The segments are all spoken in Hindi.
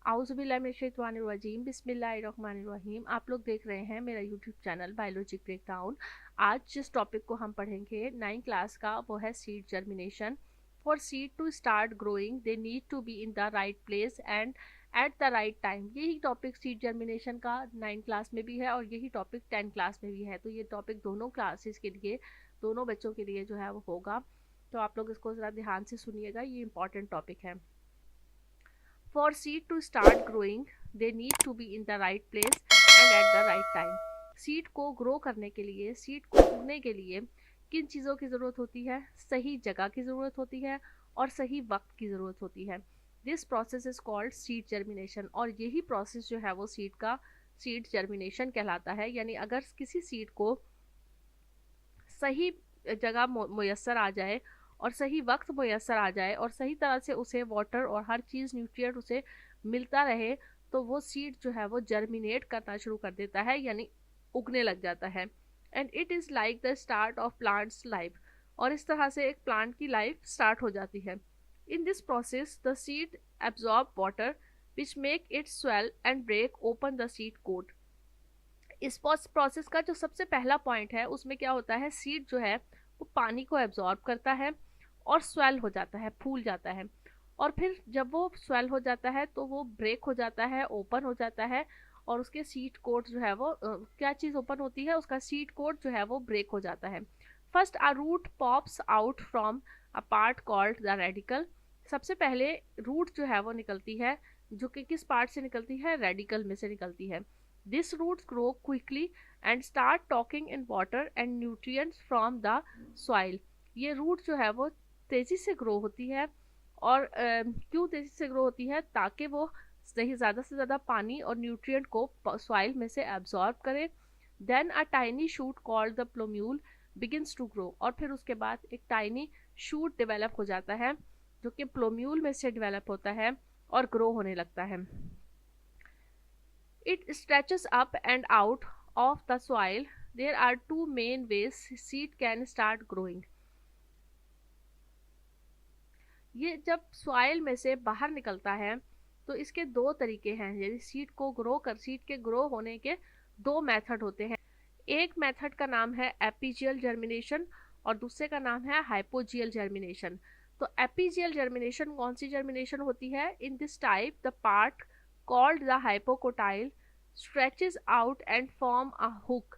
आउज़ुबिल्लाहिमिनश्शैतानिर्रजीम बिस्मिल्लाहिर्रहमानिर्रहीम। आप लोग देख रहे हैं मेरा यूट्यूब चैनल बायोलॉजी ब्रेकडाउन। आज जिस टॉपिक को हम पढ़ेंगे 9 क्लास का वो है seed germination. For seed to start growing they need to be in the right place and at the right time. यही टॉपिक सीड जर्मिनेशन का 9 क्लास में भी है और यही टॉपिक 10 क्लास में भी है। तो ये टॉपिक दोनों क्लासेस के लिए, दोनों बच्चों के लिए जो है वो होगा। तो आप लोग इसको ज़रा ध्यान से सुनिएगा, ये इंपॉर्टेंट टॉपिक है। For seed to start growing, they need to be in the right place and at the right time. Seed को ग्रो करने के लिए, सीड को उगने के लिए किन चीज़ों की ज़रूरत होती है? सही जगह की ज़रूरत होती है और सही वक्त की ज़रूरत होती है। This process is called seed germination. और यही प्रोसेस जो है वो सीड जर्मिनेशन कहलाता है। यानी अगर किसी सीड को सही जगह मुयसर आ जाए और सही वक्त मुयसर आ जाए और सही तरह से उसे वाटर और हर चीज़ न्यूट्रिएंट उसे मिलता रहे, तो वो सीड जो है वो जर्मिनेट करना शुरू कर देता है, यानी उगने लग जाता है। And it is like the start of plants life. और इस तरह से एक प्लांट की लाइफ स्टार्ट हो जाती है। In this process the seed absorb water which make it swell and break open the seed coat. इस प्रोसेस का जो सबसे पहला पॉइंट है उसमें क्या होता है, सीड जो है वो पानी को एब्जॉर्ब करता है और स्वेल हो जाता है, फूल जाता है। और फिर जब वो स्वेल हो जाता है तो वो ब्रेक हो जाता है, ओपन हो जाता है। और उसके सीड कोट जो है वो क्या चीज़ ओपन होती है, उसका सीड कोट जो है वो ब्रेक हो जाता है। First a root pops out from a part called the radical. सबसे पहले रूट जो है वो निकलती है, जो कि किस पार्ट से निकलती है? रेडिकल में से निकलती है। These roots grow quickly and start talking in water and nutrients from the soil. ये रूट जो है वो तेज़ी से ग्रो होती है। और क्यों तेज़ी से ग्रो होती है? ताकि वो सही ज़्यादा से ज़्यादा पानी और न्यूट्रिएंट को सॉइल में से एब्जॉर्ब करे। Then a tiny shoot called the plumule begins to grow. और फिर उसके बाद एक टाइनी शूट डेवलप हो जाता है जो कि प्लोम्यूल में से डेवलप होता है और ग्रो होने लगता है। It stretches up and out of the soil. There are two main ways seed can start growing. ये जब सॉइल में से बाहर निकलता है तो इसके दो तरीके हैं। यदि सीड के ग्रो होने के दो मेथड होते हैं। एक मेथड का नाम है एपीजियल जर्मिनेशन और दूसरे का नाम है हाइपोजियल जर्मिनेशन। तो एपीजियल जर्मिनेशन कौन सी जर्मिनेशन होती है? In this type the part called the hypocotyl stretches out and form a hook.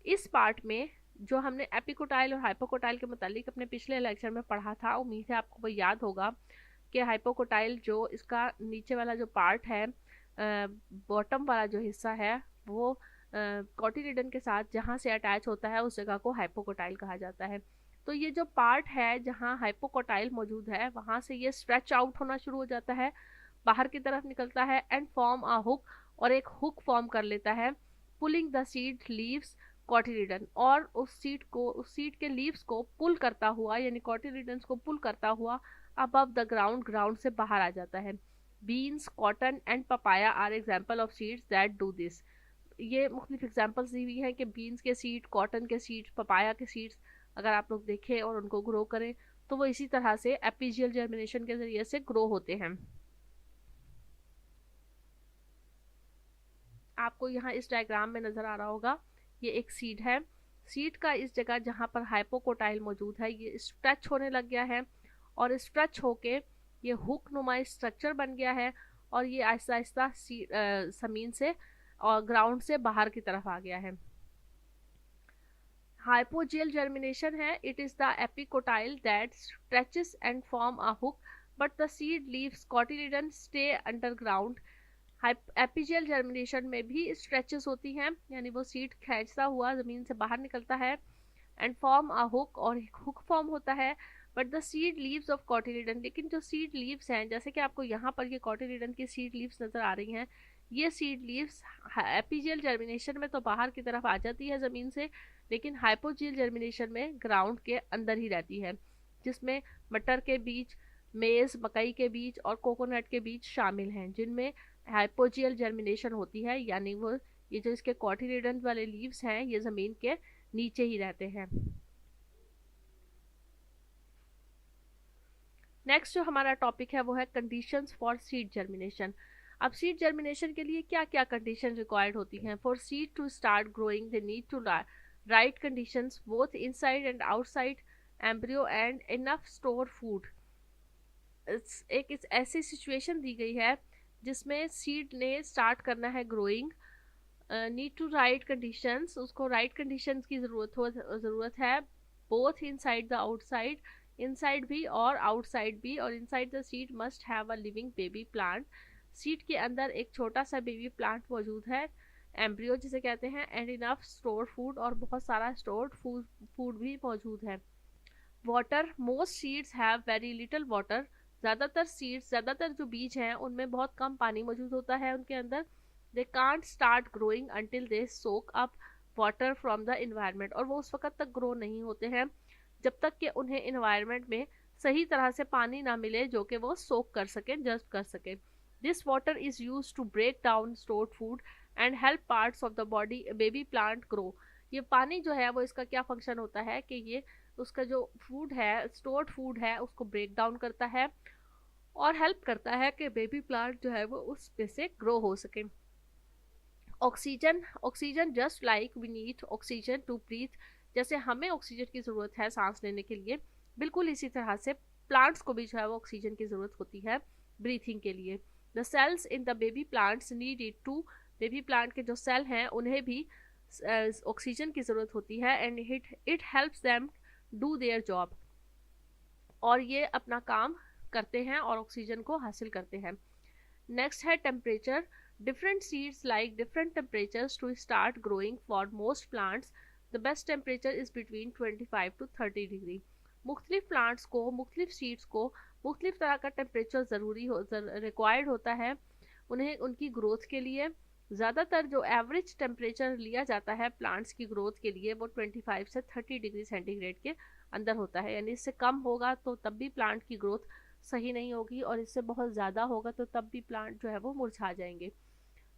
इस पार्ट में जो हमने एपिकोटाइल और हाइपोकोटाइल के मुतालिक अपने पिछले लेक्चर में पढ़ा था, उम्मीद है आपको वो याद होगा कि हाइपोकोटाइल जो इसका नीचे वाला जो पार्ट है, बॉटम वाला जो हिस्सा है, वो कॉटिलिडन के साथ जहाँ से अटैच होता है उस जगह को हाइपोकोटाइल कहा जाता है। तो ये जो पार्ट है जहाँ हाइपोकोटाइल मौजूद है वहाँ से ये स्ट्रेच आउट होना शुरू हो जाता है, बाहर की तरफ निकलता है एंड फॉर्म अ हुक, और एक हुक फॉर्म कर लेता है। Pulling the seed leaves cotyledon, और उस सीड के लीव्स को पुल करता हुआ, यानी कॉटिलिडन्स को पुल करता हुआ अबव द ग्राउंड से बाहर आ जाता है। Beans, cotton and papaya are example of seeds that do this. ये मुख्तलिफ एग्जाम्पल्स दी हुई हैं कि बीन्स के सीड, कॉटन के सीड्स, पपाया के सीड्स अगर आप लोग देखें और उनको ग्रो करें तो वो इसी तरह से एपीजियल जर्मिनेशन के जरिए से ग्रो होते हैं। आपको यहाँ इस डायग्राम में नज़र आ रहा होगा, ये एक सीड है। सीड का इस जगह जहाँ पर हाइपोकोटाइल मौजूद है ये स्ट्रेच होने लग गया है और स्ट्रेच होके ये हुक नुमा स्ट्रक्चर बन गया है और ये आहिस्ता आहिस्ता ज़मीन से और ग्राउंड से बाहर की तरफ आ गया है। हाइपोजियल जर्मिनेशन है, it is the epicotyl that stretches and form a hook but the seed leaves cotyledon stay underground. Epigeal germination में भी स्ट्रेचेस होती हैं, यानी वो सीड खींचता हुआ ज़मीन से बाहर निकलता है एंड फॉर्म अ हुक, और एक हुक फॉर्म होता है। But the seed leaves of cotyledon, लेकिन जो सीड लीव्स हैं, जैसे कि आपको यहाँ पर ये कॉटिलिडन की सीड लीव्स नज़र आ रही हैं, ये सीड लीव्स एपीजियल जर्मिनेशन में तो बाहर की तरफ आ जाती है ज़मीन से, लेकिन हाइपोजियल जर्मिनेशन में ग्राउंड के अंदर ही रहती है, जिसमें मटर के बीज, मेज़, मकई के बीज और कोकोनट के बीज शामिल हैं, जिनमें हाइपोजियल जर्मिनेशन होती है। यानी वो ये जो इसके कॉटिलिडन वाले लीव्स हैं ये ज़मीन के नीचे ही रहते हैं। नेक्स्ट जो हमारा टॉपिक है वो है कंडीशंस फॉर सीड जर्मिनेशन। अब सीड जर्मिनेशन के लिए क्या क्या कंडीशन रिक्वायर्ड होती हैं? For seed to start growing they need to right conditions both inside and outside embryo and enough store food. एक ऐसी सिचुएशन दी गई है जिसमें सीड ने स्टार्ट करना है growing, need to right conditions, उसको राइट कंडीशंस की ज़रूरत है, both inside the outside, inside भी और आउटसाइड भी, और inside the seed must have a living baby plant, seed के अंदर एक छोटा सा बेबी प्लांट मौजूद है, एम्ब्रियो जिसे कहते हैं, एंड इनफ स्टोर फूड, और बहुत सारा स्टोर्ड फूड भी मौजूद है। Water, most seeds have very little water, ज़्यादातर जो बीज हैं उनमें बहुत कम पानी मौजूद होता है उनके अंदर। They can't start growing until they soak up water from the environment, और वो उस वक्त तक ग्रो नहीं होते हैं जब तक कि उन्हें इन्वायरमेंट में सही तरह से पानी ना मिले जो कि वो सोक कर सकें, जस्ट कर सकें। This water is use to break down stored food and help parts of the body baby plant grow. ये पानी जो है वो इसका क्या फंक्शन होता है कि ये उसका जो फूड है, स्टोर्ड फूड है, उसको ब्रेक डाउन करता है और हेल्प करता है कि बेबी प्लांट जो है वो उस पे से ग्रो हो सके। Oxygen just like we need oxygen to breathe, जैसे हमें ऑक्सीजन की ज़रूरत है सांस लेने के लिए, बिल्कुल इसी तरह से प्लांट्स को भी जो है वो ऑक्सीजन की ज़रूरत होती है ब्रीथिंग के लिए। The cells in the baby plants need it too, baby plant के जो सेल हैं उन्हें भी ऑक्सीजन की ज़रूरत होती है, and it helps them do their job, और ये अपना काम करते हैं और ऑक्सीजन को हासिल करते हैं। नेक्स्ट है temperature, different seeds like different temperatures to start growing for most plants, the best temperature is between 25 to 30 degree. मुख्तलिफ प्लांट्स को, मुख्तलिफ सीड्स को मुख्तलिफ तरह का टेम्परेचर रिक्वायर्ड होता है उन्हें उनकी ग्रोथ के लिए। ज़्यादातर जो एवरेज टेम्परेचर लिया जाता है प्लांट्स की ग्रोथ के लिए वो 25 से 30 डिग्री सेंटीग्रेड के अंदर होता है, यानी इससे कम होगा तो तब भी प्लांट की ग्रोथ सही नहीं होगी, और इससे बहुत ज़्यादा होगा तो तब भी प्लांट जो है वो मुरझा जाएंगे।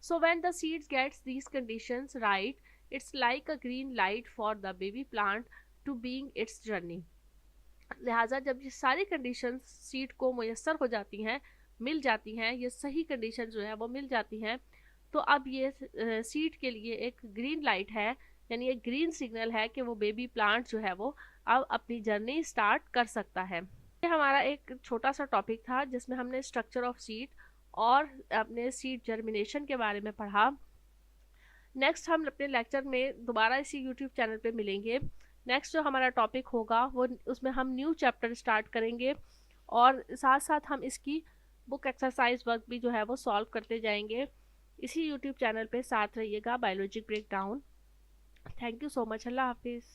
So when the seeds gets these conditions right, it's like a green light for the baby plant to being its journey. लिहाजा जब ये सारी कंडीशंस सीड को मुयस्सर हो जाती हैं, मिल जाती हैं, ये सही कंडीशन जो है वो मिल जाती हैं, तो अब ये सीड के लिए एक ग्रीन लाइट है, यानी एक ग्रीन सिग्नल है कि वो बेबी प्लांट जो है वो अब अपनी जर्नी स्टार्ट कर सकता है। ये हमारा एक छोटा सा टॉपिक था जिसमें हमने स्ट्रक्चर ऑफ सीड और अपने सीड जर्मिनेशन के बारे में पढ़ा। नेक्स्ट हम अपने लेक्चर में दोबारा इसी यूट्यूब चैनल पे मिलेंगे। नेक्स्ट जो हमारा टॉपिक होगा वो, उसमें हम न्यू चैप्टर स्टार्ट करेंगे, और साथ साथ हम इसकी बुक एक्सरसाइज वर्क भी जो है वो सॉल्व करते जाएंगे। इसी यूट्यूब चैनल पे साथ रहिएगा, biology breakdown. Thank you so much. Allah हाफिज़।